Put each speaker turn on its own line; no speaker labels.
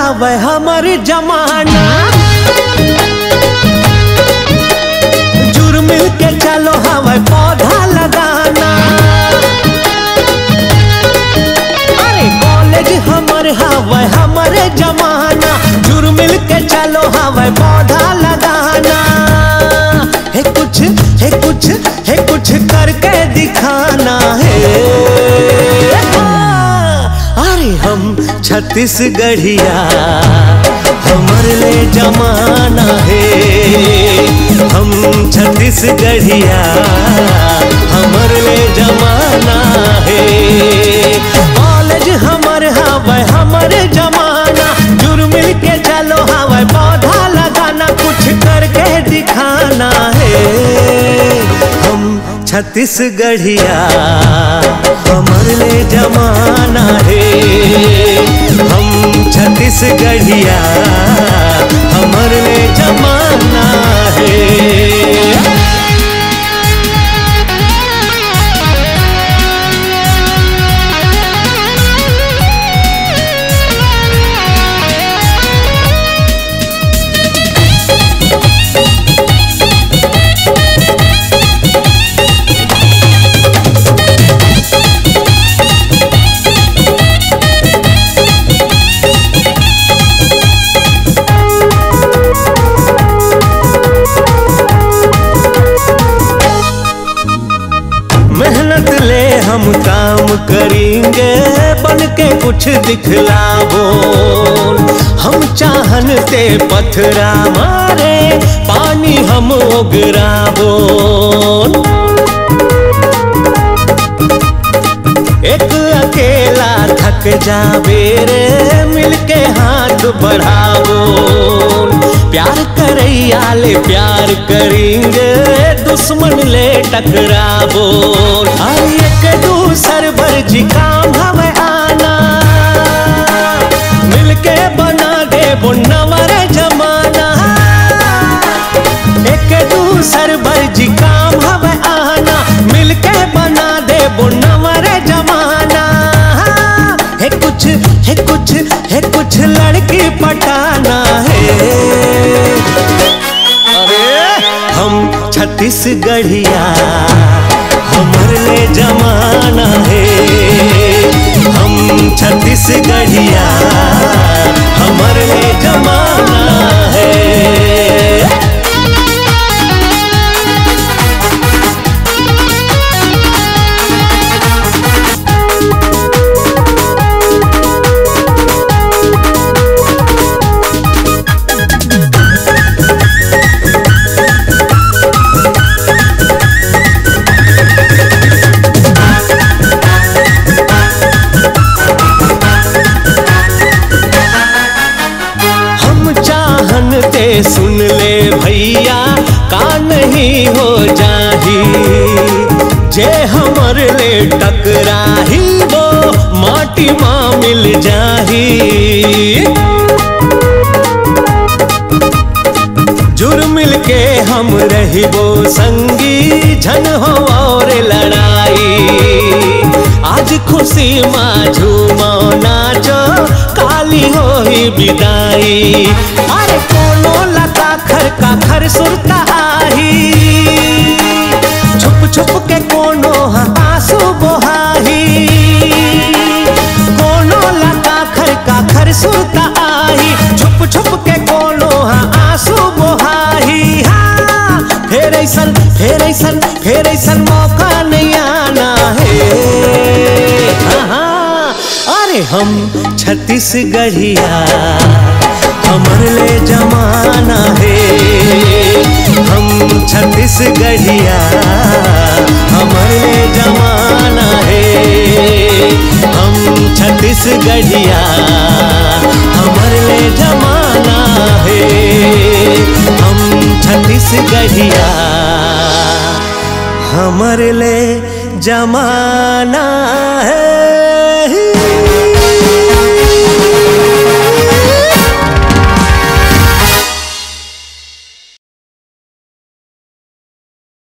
हवे हमर जमाना। जुड़ मिल के चलो हवे पौधा लगाना। अरे कॉलेज हमर हवे हमर जमाना। जुड़ मिल के चलो हवे पौधा लगाना। है कुछ है कुछ है कुछ करके दिखाना है। अरे हम छत्तीसगढ़िया हमर ले जमाना है। हम छत्तीसगढ़िया हमर ले जमाना है। कॉलेज हमर हवे हमर जमाना। जुड़ मिल के चलो हवे पौधा लगाना। कुछ करके दिखाना है। हम छत्तीसगढ़िया हमर ले जमाना है। हम छत्तीसगढ़िया हमर ले जमाना है। मेहनत ले हम काम करेंगे बन के कुछ दिखलावो। हम चाहनते पत्थरा मारे पानी हम उगरावो। एक अकेला थक जावे रे मिलके हाथ बढ़ावो। प्यार करैया ले प्यार करेंगे दुश्मन ले टकरावो। एक दूसर भरजी काम हमें आना। मिलके बना दे नवर जमाना। एक दूसर भरजी काम हमें आना। मिलके बना दे नवर जमाना। है कुछ है कुछ है कुछ लड़की पटाना है। हम छत्तीसगढ़िया हमर ले जमाना है। हम छत्तीसगढ़िया हमर ले जमाना है। सुन ले भैया का नहीं हो जाही। जे हमर ले टकराही वो माटी माँ मिल जाही। जुड़ मिल के हम रहिबो संगी झन हो और लड़ाई। आज खुशी माँ झूमो नाचो काली हो ही विदाई। अरे कोनो लगा खर का खर सुरता आही। छुप छुप के कोनो आंसू बोहाही। कोनो लगा खर का खर सुरता आही। छुप छुप के कोनो आंसू बोहाही। हाँ फिर ऐसन मौका नहीं आना है। हाँ अरे हम छत्तीसगढ़िया हमर ले जमाना है। हम छत्तीसगढ़िया हमर ले जमाना है। हम छत्तीसगढ़िया हमर ले जमाना है। हम छत्तीसगढ़िया हमर ले जमाना है।